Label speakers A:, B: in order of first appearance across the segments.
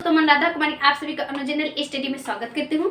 A: दोस्तों, मैं राधा कुमारी आप सभी का अनुजनल स्टडी में स्वागत करती हूँ।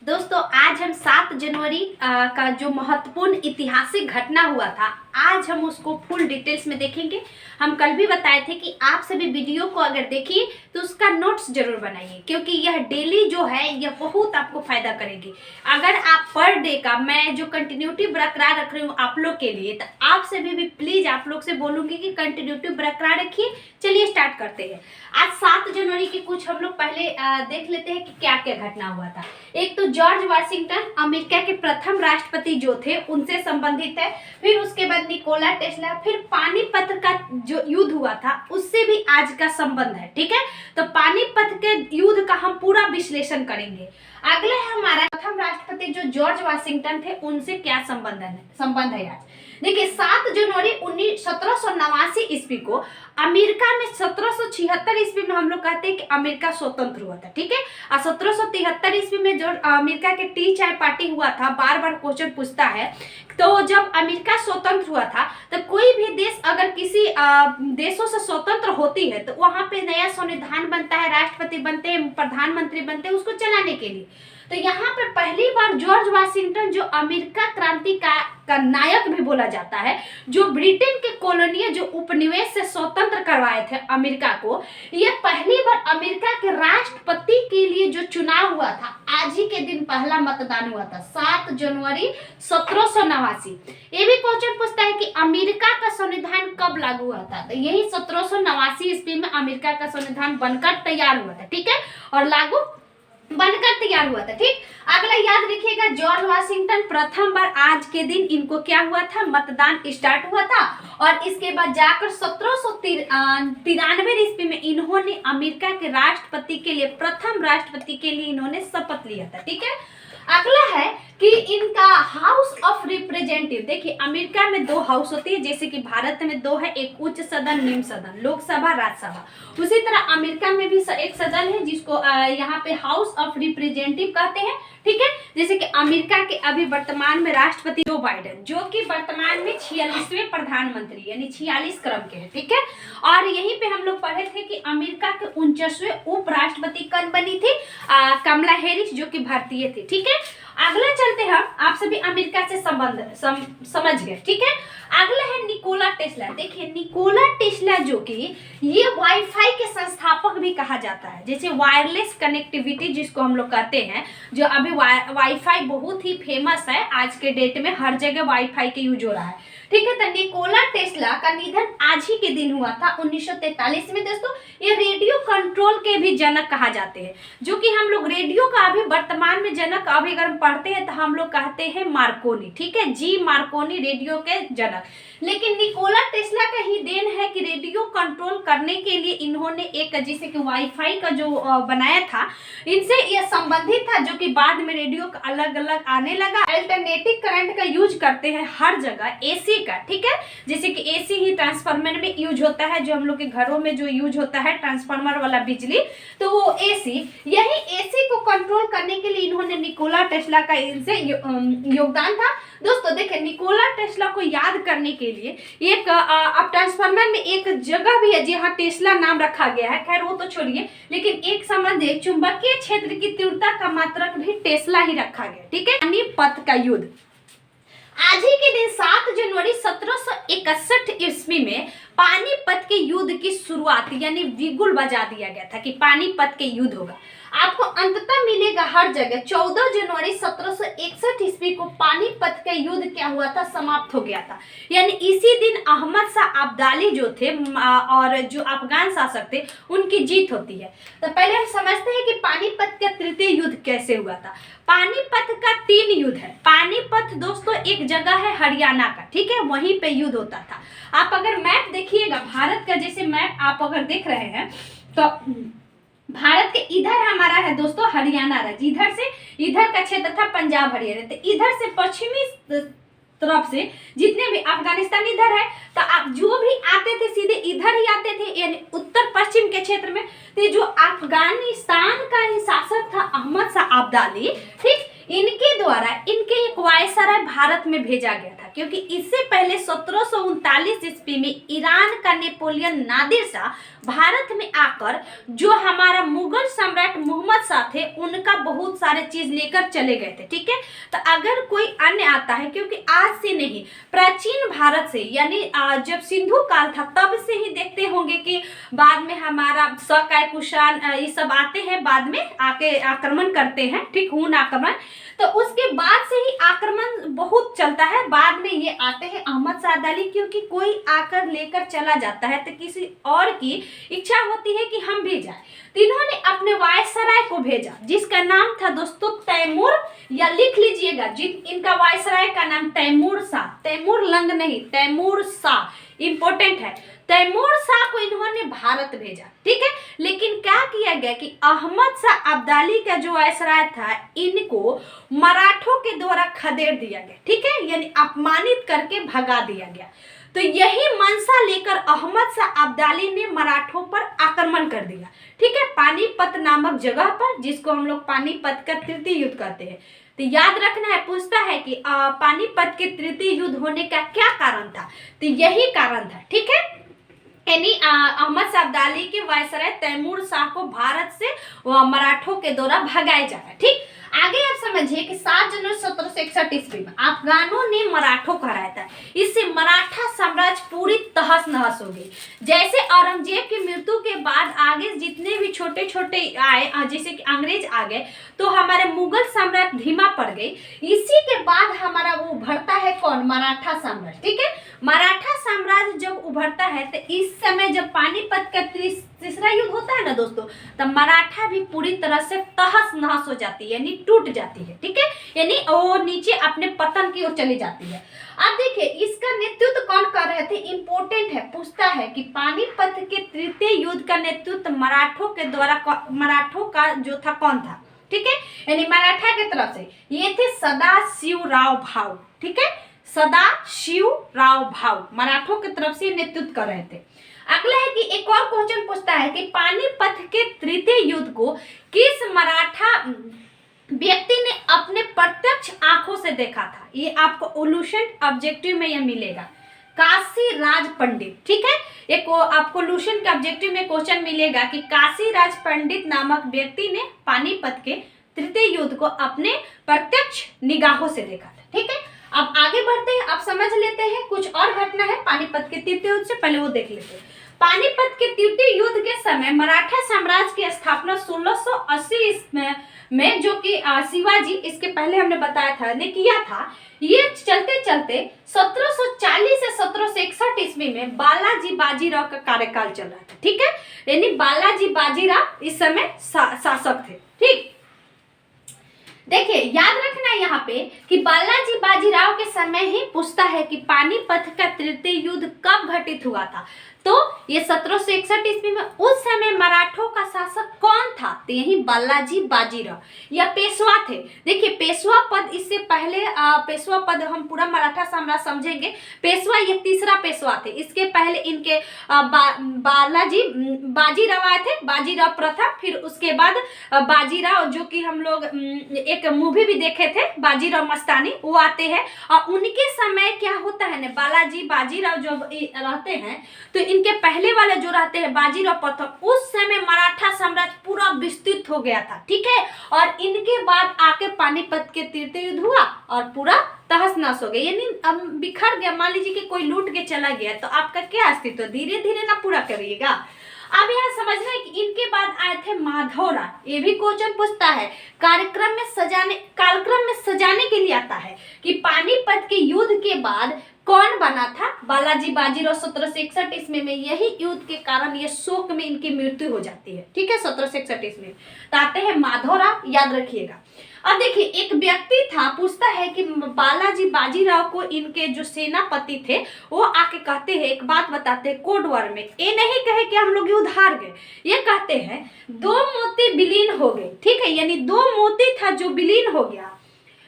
A: दोस्तों, आज हम 7 जनवरी का जो महत्वपूर्ण ऐतिहासिक घटना हुआ था, आज हम उसको फुल डिटेल्स में देखेंगे। हम कल भी बताए थे कि आप सभी वीडियो को अगर देखिए तो उसका नोट्स जरूर बनाइए, क्योंकि यह डेली जो है यह बहुत आपको फायदा करेगी। अगर आप पर डे का मैं जो कंटिन्यूटी बरकरार रख रही हूँ आप लोग के लिए, तो आप सभी भी प्लीज आप लोग से बोलूंगी कि कंटिन्यूटी बरकरार रखिए। चलिए स्टार्ट करते हैं। आज 7 जनवरी की कुछ हम लोग पहले देख लेते हैं कि क्या क्या घटना हुआ था। एक तो जॉर्ज वाशिंगटन अमेरिका के प्रथम राष्ट्रपति जो थे उनसे संबंधित है। फिर उसके बाद निकोला टेस्ला, फिर पानीपत का जो युद्ध हुआ था उससे भी आज का संबंध है। ठीक है, तो पानीपत के युद्ध का हम पूरा विश्लेषण करेंगे। अगला है हमारा प्रथम राष्ट्रपति जो जॉर्ज वाशिंगटन थे, उनसे क्या संबंध है आज। देखिए, 7 जनवरी 1789 ईस्वी को अमेरिका में 1776 ईस्वी में हम लोग कहते हैं कि अमेरिका स्वतंत्र हुआ था। ठीक है, और 1773 ईस्वी में जो अमेरिका के टी चाय पार्टी हुआ था, बार बार क्वेश्चन पूछता है। तो जब अमेरिका स्वतंत्र हुआ था तो कोई भी देश अगर किसी देशों से स्वतंत्र होती है तो वहां पे नया संविधान बनता है, राष्ट्रपति बनते हैं, प्रधानमंत्री बनते हैं उसको चलाने के लिए। तो यहाँ पे पहली बार जॉर्ज वाशिंगटन, जो अमेरिका क्रांति का नायक भी बोला जाता है, जो ब्रिटेन के कॉलोनी जो उपनिवेश से स्वतंत्र करवाए थे अमेरिका को, ये पहली बार अमेरिका के राष्ट्रपति के लिए जो चुनाव हुआ था, आज ही के दिन पहला मतदान हुआ था 7 जनवरी 1789। ये भी क्वेश्चन पूछता है कि अमेरिका का संविधान कब लागू हुआ था, तो यही 1789 ईस्वी में अमेरिका का संविधान बनकर तैयार हुआ था। ठीक है, और लागू बनकर तैयार हुआ था। ठीक, अगला याद रखिएगा, जॉर्ज वाशिंगटन प्रथम बार आज के दिन इनको क्या हुआ था, मतदान स्टार्ट हुआ था। और इसके बाद जाकर 1793 ईस्वी में इन्होंने अमेरिका के राष्ट्रपति के लिए, प्रथम राष्ट्रपति के लिए इन्होंने शपथ लिया था। ठीक है, अगला है कि इनका हाउस ऑफ रिप्रेजेंटेटिव। देखिए, अमेरिका में 2 हाउस होती है, जैसे कि भारत में 2 है, एक उच्च सदन, निम्न सदन, लोकसभा, राज्यसभा। उसी तरह अमेरिका में भी एक सदन है जिसको यहाँ पे हाउस ऑफ रिप्रेजेंटेटिव कहते हैं। ठीक है, जैसे कि अमेरिका के अभी वर्तमान में राष्ट्रपति जो बाइडेन, जो कि वर्तमान में 46वें प्रधानमंत्री यानी 46 क्रम के हैं। ठीक है, और यहीं पे हम लोग पढ़े थे कि अमेरिका के 49वें उपराष्ट्रपति कौन बनी थी, कमला हैरिस, जो कि भारतीय थी। ठीक है, अगला चलते हैं, आप सभी अमेरिका से संबंध समझ गए। ठीक है, अगला है निकोला टेस्ला। देखिए, निकोला टेस्ला जो कि ये वाईफाई के संस्थापक भी कहा जाता है, जैसे वायरलेस कनेक्टिविटी जिसको हम लोग कहते हैं, जो अभी वाईफाई बहुत ही फेमस है, आज के डेट में हर जगह वाईफाई के यूज हो रहा है। ठीक है, तो निकोला टेस्ला का निधन आज ही के दिन हुआ था 1943 में। दोस्तों, ये रेडियो कंट्रोल के भी जनक कहा जाते हैं, जो कि हम लोग रेडियो का अभी वर्तमान में जनक अभी अगर हम पढ़ते हैं तो हम लोग कहते हैं मार्कोनी। ठीक है, जी मार्कोनी रेडियो के जनक। लेकिन निकोला टेस्ला का ही देन है कि रेडियो कंट्रोल करने के लिए इन्होंने एक जैसे कि वाईफाई का जो बनाया था, इनसे यह संबंधित था, जो कि बाद में रेडियो का अलग अलग आने लगा। अल्टरनेटिव करंट का यूज करते हैं हर जगह, एसी का। ठीक है, जैसे कि एसी ही ट्रांसफार्मर में यूज होता है, जो हम लोग के घरों में जो यूज होता है ट्रांसफार्मर वाला बिजली, तो वो एसी, यही एसी को कंट्रोल करने के लिए इन्होंने निकोला टेस्ला का इनसे योगदान था। दोस्तों देखिए, निकोला टेस्ला को याद करने के लिए एक अब ट्रांसफार्मर में एक जगह भी है जहाँ टेस्ला नाम रखा गया है, खैर वो तो छोड़िए, लेकिन एक समझिए चुंबकीय क्षेत्र की तीव्रता का मात्रक भी टेस्ला ही रखा गया। ठीक है, पानीपत का युद्ध आज ही के दिन 7 जनवरी 1761 ईस्वी में पानीपत के युद्ध की शुरुआत यानी बिगुल बजा दिया गया था कि पानीपत के युद्ध होगा। आपको अंततः मिलेगा हर जगह 14 जनवरी 1761 ईस्वी को पानीपत का युद्ध क्या हुआ था, समाप्त हो गया था। यानी इसी दिन अहमद शाह अब्दाली जो थे और जो अफगान शासक थे उनकी जीत होती है। तो पहले हम समझते हैं कि पानीपत का तृतीय युद्ध कैसे हुआ था। पानीपत का 3 युद्ध है। पानीपत दोस्तों एक जगह है हरियाणा का, ठीक है, वहीं पे युद्ध होता था। आप अगर मैप देखिएगा भारत का, जैसे मैप आप अगर देख रहे हैं तो भारत के इधर हमारा है दोस्तों हरियाणा राज्य, इधर से इधर का क्षेत्र था पंजाब हरियाणा, तो इधर से पश्चिमी तरफ से जितने भी अफगानिस्तान इधर है, तो आप जो भी आते थे सीधे इधर ही आते थे, यानी उत्तर पश्चिम के क्षेत्र में। तो जो अफगानिस्तान का ही शासक था अहमद शाह अब्दाली, ठीक, इनके द्वारा इनके एक वायसराय भारत में भेजा गया था, क्योंकि इससे पहले 1739 ईस्वी में ईरान का नेपोलियन नादिर शाह भारत में आकर जो हमारा मुगल सारे चीज लेकर चले गए थे, ठीक है। तो अगर कोई अन्य आता है, क्योंकि आज से नहीं, प्राचीन भारत से, यानी जब सिंधु काल था तब से ही देखते होंगे कि बाद में हमारा शक कुषाण ये सब आते हैं, बाद में आके आक्रमण करते हैं, ठीक, हुन आक्रमण। तो उसके बाद से ही आक्रमण बहुत चलता है, बाद में ये आते हैं अहमद शाह अब्दाली, क्योंकि कोई आकर लेकर चला जाता है तो किसी और की इच्छा होती है कि हम भी जाए। तो इन्होंने अपने वायसराय को भेजा, जिसका नाम था दोस्तों तैमूर, या लिख लीजिएगा, इनका वायसराय का नाम तैमूर शाह, तैमूर लंग नहीं, तैमूर शाह, इंपॉर्टेंट है। तैमूर शाह को इन्होंने भारत भेजा, ठीक है। लेकिन क्या किया गया कि अहमद शाह अब्दाली का जो वायसराय था, इनको मराठों के द्वारा खदेड़ दिया गया, ठीक है, यानी अपमानित करके भगा दिया गया। तो यही मंशा लेकर अहमद शाह अब्दाली ने मराठों पर आक्रमण कर दिया, ठीक है, पानीपत नामक जगह पर, जिसको हम लोग पानीपत का तृतीय युद्ध कहते हैं। तो याद रखना है, पूछता है कि पानीपत के तृतीय युद्ध होने का क्या कारण था, तो यही कारण था, ठीक है। यानी अहमद शाह अब्दाली के वायसराय तैमूर शाह को भारत से मराठों के द्वारा भगाया जा रहा है, ठीक। आगे आप समझिए कि 7 जनवरी 1761 ईस्वी में अफगानों ने मराठों को हराया था। इससे मराठा साम्राज्य पूरी तहस नहस हो गई। जैसे औरंगजेब की मृत्यु के बाद आगे जितने भी छोटे छोटे आए, जैसे कि अंग्रेज आ गए, तो हमारे मुगल साम्राज्य धीमा पड़ गई। इसी के बाद हमारा वो उभरता है कौन, मराठा साम्राज्य, ठीक है। मराठा साम्राज्य जब उभरता है तो इस समय जब पानीपत का तीसरा युद्ध होता है ना दोस्तों, तब मराठा भी पूरी तरह से तहस नहस हो जाती है, यानी टूट जाती है, ठीक है, यानी वो नीचे अपने पतन की ओर चली जाती है। अब देखिए इसका नेतृत्व कौन कर रहे थे, इंपॉर्टेंट है, पूछता है कि पानीपत के तृतीय युद्ध का नेतृत्व मराठों के द्वारा, मराठों का जो था कौन था, ठीक है, यानी मराठा की तरफ से ये थे सदाशिवराव भाऊ, ठीक है, सदाशिवराव भाऊ मराठों की तरफ से नेतृत्व कर रहे थे। अगला है कि एक और क्वेश्चन पूछता है कि पानीपत के तृतीय युद्ध को किस मराठा व्यक्ति ने अपने प्रत्यक्ष आंखों से देखा था। ये आपको उलूशन ऑब्जेक्टिव में यह मिलेगा, काशीराज पंडित, ठीक है। एक आपको लूशन के ऑब्जेक्टिव में क्वेश्चन मिलेगा कि काशीराज पंडित नामक व्यक्ति ने पानीपत के तृतीय युद्ध को अपने प्रत्यक्ष निगाहों से देखा था, ठीक है। अब आगे बढ़ते हैं, अब समझ लेते हैं कुछ और घटना है पानीपत के तृतीय युद्ध से पहले, वो देख लेते हैं। पानीपत के तृतीय युद्ध के समय मराठा साम्राज्य की स्थापना 1680 में जो कि शिवाजी, इसके पहले हमने बताया था, ने किया था। ये चलते चलते 1740 से 1761 ईस्वी में बालाजी बाजीराव का कार्यकाल चल रहा था, ठीक है, यानी बालाजी बाजीराव इस समय शासक थे, ठीक। देखिए याद रखना यहाँ पे कि बालाजी बाजीराव के समय ही पूछता है कि पानीपत का तृतीय युद्ध कब घटित हुआ था, तो ये 1761 ईस्वी में। उस समय मराठों का शासक कौन था, तो यही बालाजी बाजीराव, या पेशवा थे। देखिए पेशवा पद, इससे पहले पेशवा पद हम पूरा मराठा साम्राज्य समझेंगे। पेशवा ये तीसरा पेशवा थे, इसके पहले इनके बालाजी बाजीराव आए थे, बाजीराव प्रथम, फिर उसके बाद बाजीराव, जो कि हम लोग एक मूवी भी देखे थे बाजीराव मस्तानी, वो आते हैं। और उनके समय क्या होता है ना, बालाजी बाजीराव जब रहते हैं तो इनके पहले वाले जो रहते हैं बाजीराव प्रथम, उस समय मराठा साम्राज्य पूरा विस्तृत हो गया था, ठीक है। और इनके बाद आके पानीपत के तृतीय युद्ध हुआ और पूरा तहस नहस हो गया, यानी अब बिखर गया। मान लीजिए कि कोई लूट के चला गया तो आपका क्या अस्तित्व, धीरे धीरे ना पूरा करिएगा। अब यहाँ समझना है कि इनके बाद आए थे माधवराव। ये भी क्वेश्चन पूछता है, कालक्रम में सजाने के लिए आता है कि पानीपत के युद्ध के बाद कौन बना था, बालाजी बाजीराव 1761 ईस्वी में। यही युद्ध के कारण ये शोक में इनकी मृत्यु हो जाती है, ठीक है, 1761 ईस्वी में। तो आते हैं माधवराव, याद रखिएगा। अब देखिए एक व्यक्ति था, पूछता है कि बालाजी बाजीराव को इनके जो सेनापति थे वो आके कहते हैं, एक बात बताते हैं कोड वर्ड में, ये नहीं कहे कि हम लोग युद्ध हार गए, ये कहते हैं 2 मोती विलीन हो गए, ठीक है, यानी 2 मोती था जो विलीन हो गया,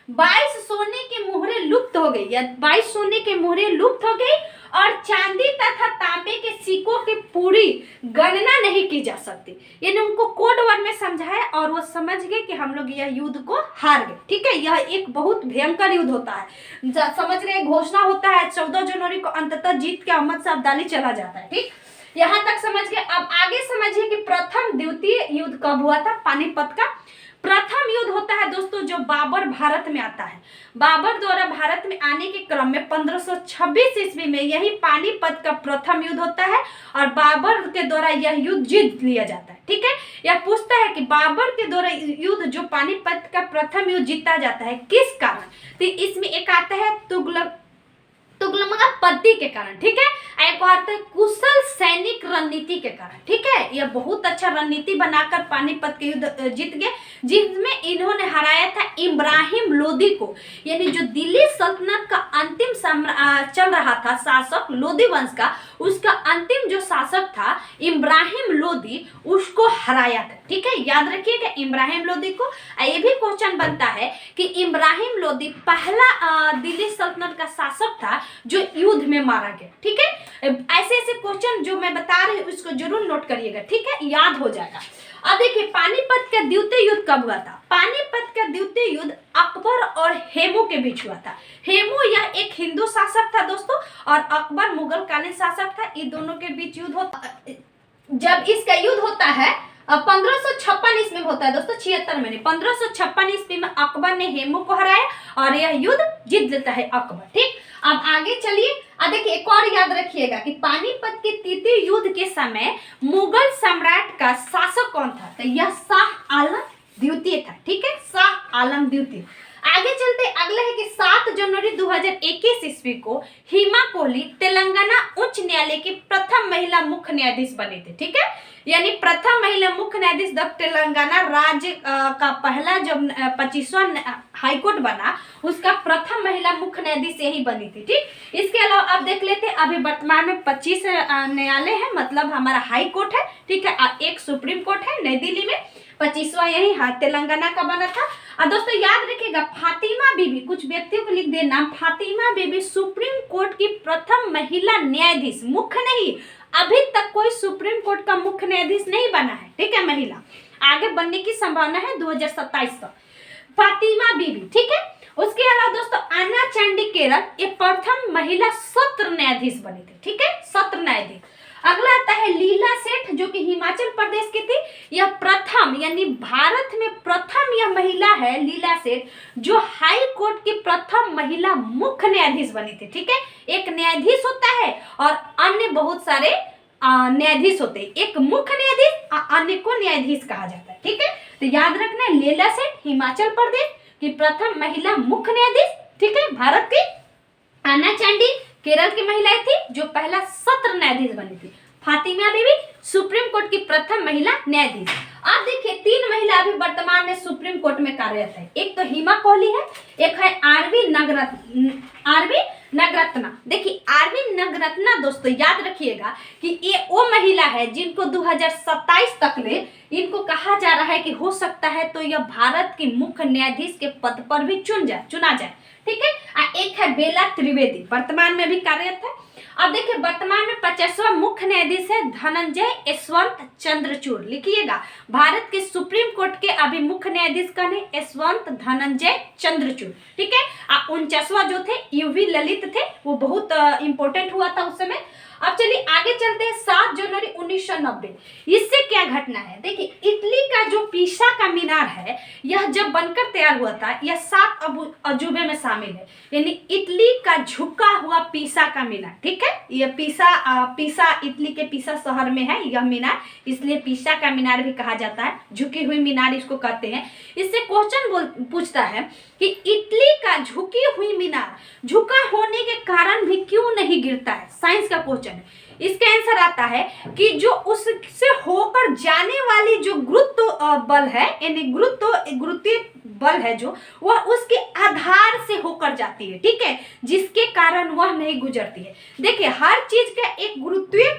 A: 22 सोने के मोहरे लुप्त हो गई, या 22 सोने के मोहरे लुप्त हो गई, और चांदी तथा तांबे के सिक्कों की पूरी गणना नहीं की जा सकती। यानी उनको कोड वर्ड में समझाया और वो समझ गए कि हम लोग यह युद्ध को हार गए, ठीक है। यह एक बहुत भयंकर युद्ध होता है, समझ रहे, घोषणा होता है 14 जनवरी को, अंततः जीत के अहमद शाह अब्दाली चला जाता है, ठीक। यहाँ तक समझ गए। अब आगे समझिए कि प्रथम द्वितीय युद्ध कब हुआ था पानीपत का। प्रथम युद्ध होता है दोस्तों जो बाबर भारत में आता है। बाबर द्वारा भारत में आने के क्रम में 1526 ईस्वी में यही पानीपत का प्रथम युद्ध होता है और बाबर के द्वारा यह युद्ध जीत लिया जाता है। ठीक है, यह पूछता है कि बाबर के द्वारा युद्ध जो पानीपत का प्रथम युद्ध जीता जाता है किस कारण, तो इसमें एक आता है तुगलक पद्धति के कारण। ठीक है, एक और आता है कुशल सैनिक रणनीति के कारण। ठीक है, यह बहुत अच्छा रणनीति बनाकर पानीपत के युद्ध जीत गए, जिसमें इन्होंने हराया था इब्राहिम लोदी को, यानी जो दिल्ली सल्तनत का अंतिम चल रहा था शासक लोदी वंश का, उसका अंतिम जो शासक था इब्राहिम लोदी, उसको हराया था। ठीक है, याद रखिएगा इब्राहिम लोदी को। ये भी क्वेश्चन बनता है कि इब्राहिम लोदी पहला दिल्ली सल्तनत का शासक था जो युद्ध में मारा गया। ठीक है, ऐसे ऐसे क्वेश्चन जो मैं बता रही हूँ उसको जरूर नोट करिएगा। ठीक है, याद हो जाएगा। अब देखिए पानीपत का द्वितीय युद्ध कब हुआ था। पानीपत का द्वितीय युद्ध अकबर और हेमू के बीच हुआ था। हेमू यह एक हिंदू शासक था दोस्तों और अकबर मुगल कालीन शासक था। इन दोनों के बीच युद्ध होता, जब इसका युद्ध होता है 1556 ईस्वी में होता है दोस्तों, 76 में नहीं, 1556 ईस्वी में अकबर ने हेमू को हराया और यह युद्ध जीत लेता है अकबर। ठीक, अब आगे चलिए। देखिए एक और याद रखिएगा कि पानीपत के तृतीय युद्ध के समय मुगल सम्राट का शासक कौन था, तो यह शाह आलम द्वितीय था। ठीक है, शाह आलम द्वितीय। आगे चलते, अगला है कि 7 जनवरी 2021 ईस्वी को हिमा कोहली तेलंगाना उच्च न्यायालय की प्रथम महिला मुख्य न्यायाधीश बनी थी। ठीक है, यानी प्रथम महिला मुख्य न्यायाधीश जब तेलंगाना राज्य का पहला जब 25वां हाईकोर्ट बना, उसका प्रथम महिला मुख्य न्यायाधीश यही बनी थी। ठीक, इसके अलावा अब देख लेते हैं अभी वर्तमान में 25 न्यायालय है, मतलब हमारा हाई कोर्ट है। ठीक है, एक सुप्रीम कोर्ट है नई दिल्ली में, 25वां यही तेलंगाना का बना था। और दोस्तों याद रखिएगा फातिमा बीबी, कुछ व्यक्तियों को लिख देना, फातिमा बीबी सुप्रीम कोर्ट की प्रथम महिला न्यायाधीश, मुख्य नहीं, अभी तक कोई सुप्रीम कोर्ट का मुख्य न्यायाधीश नहीं बना है। ठीक है, महिला आगे बनने की संभावना है 2027 तक, फातिमा बीबी। ठीक है, उसके अलावा दोस्तों अन्ना चांडी केरल ये प्रथम महिला सत्र न्यायाधीश बनी थी। ठीक है, सत्र न्यायाधीश। अगला आता है लीला सेठ जो कि हिमाचल प्रदेश की थी। यह प्रथम यानी भारत में प्रथम यह महिला है लीला सेठ जो हाई कोर्ट की प्रथम महिला मुख्य न्यायाधीश बनी थी। ठीक है, एक न्यायाधीश होता है और अन्य बहुत सारे न्यायाधीश होते हैं, एक मुख्य न्यायाधीश अन्य को न्यायाधीश कहा जाता है। ठीक है, तो याद रखना लीला सेठ हिमाचल प्रदेश की प्रथम महिला मुख्य न्यायाधीश। ठीक है, भारत की अन्ना चांडी केरल की महिलाएं थी जो पहला सत्र न्यायाधीश बनी थी। फातिमा बीबी सुप्रीम कोर्ट की प्रथम महिला न्यायाधीश। आप देखिए 3 महिला अभी वर्तमान में सुप्रीम कोर्ट में कार्यरत है। एक तो हिमा कोहली है, एक है आरवी नगरत्ना। देखिए आरवी नगरत्ना दोस्तों याद रखिएगा कि ये वो महिला है जिनको 2027 तक ले इनको कहा जा रहा है कि हो सकता है तो यह भारत की मुख्य न्यायाधीश के पद पर भी चुना जाए। ठीक है, एक है बेला त्रिवेदी, वर्तमान में भी कार्यरत है। अब देखिए वर्तमान में 50वां मुख्य न्यायाधीश है धनंजय यशवंत चंद्रचूड़। लिखिएगा भारत के सुप्रीम कोर्ट के अभी मुख्य न्यायाधीश कौन है, यशवंत धनंजय चंद्रचूड़। ठीक है, 49वां जो थे यूवी ललित थे, वो बहुत इंपॉर्टेंट हुआ था उस समय। अब चलिए आगे चलते हैं 7 जनवरी 1990। इससे क्या घटना है, देखिए इटली का जो पीसा का मीनार है यह जब बनकर तैयार हुआ था यह 7 अजूबे में शामिल है, यानी इटली का झुका हुआ पीसा का मीनार। ठीक है, यह पीसा इटली के पीसा शहर में है यह मीनार, इसलिए पीसा का मीनार भी कहा जाता है, झुकी हुई मीनार इसको कहते हैं। इससे क्वेश्चन पूछता है कि इटली का झुकी हुई मीनार झुका होने के कारण भी क्यों नहीं गिरता है, साइंस का क्वेश्चन है। इसका आंसर आता है कि जो उससे होकर जाने वाली जो गुरुत्व बल है, यानी गुरुत्वीय बल है जो वह उसके आधार से होकर जाती है। ठीक है, जिसके कारण वह नहीं गुजरती है। देखिए हर चीज का एक गुरुत्वीय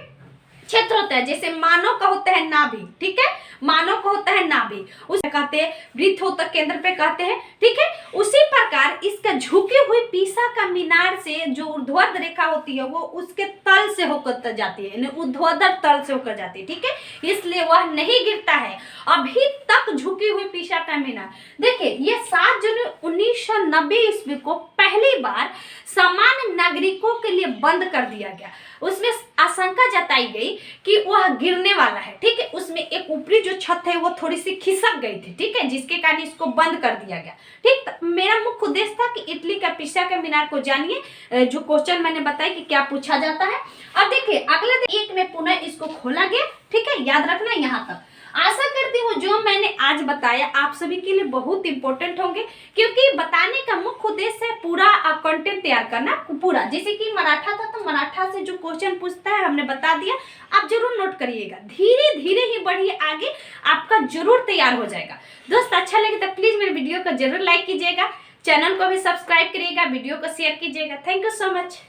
A: क्षेत्र होता है, जैसे मानव का होता है नाभि। ठीक है, मानव का होता है नाभि, उसे कहते हैं वृत्तोत्तर केंद्र पे कहते हैं। ठीक है, उसी प्रकार इसका झुकी हुई पीसा का मीनार से जो ऊर्ध्वाधर रेखा होती है वो उसके तल से होकर जाती है, यानी ऊर्ध्वाधर तल से होकर जाती है। ठीक है, इसलिए वह नहीं गिरता है। अभी तक झुकी झुकी हुई पीसा का मीनार। देखिए ये 7 जनवरी 1990 ईस्वी को पहली बार सामान्य नागरिकों के लिए बंद कर दिया गया। उसमें आशंका जताई गई कि वह गिरने वाला है, ठीक है। उसमें एक ऊपरी जो छत है वो थोड़ी सी खिसक गई थी, ठीक है, जिसके कारण इसको बंद कर दिया गया, ठीक। तो मेरा मुख्य उद्देश्य था कि इटली का पीसा का मीनार को जानिए, जो क्वेश्चन मैंने बताया कि क्या पूछा जाता है। अब देखिए अगला दिन 1 में पुनः इसको खोला गया, ठीक है, याद रखना यहाँ तक। आशा करती हूँ जो मैंने आज बताया आप सभी के लिए बहुत इंपॉर्टेंट होंगे, क्योंकि बताने का मुख्य उद्देश्य है पूरा कंटेंट तैयार करना पूरा। जैसे कि मराठा था तो मराठा से जो क्वेश्चन पूछता है हमने बता दिया, आप जरूर नोट करिएगा, धीरे धीरे ही बढ़िए आगे, आपका जरूर तैयार हो जाएगा। दोस्त अच्छा लगे तो प्लीज मेरे वीडियो को जरूर लाइक कीजिएगा, चैनल को भी सब्सक्राइब करिएगा, वीडियो को शेयर कीजिएगा। Thank you so much.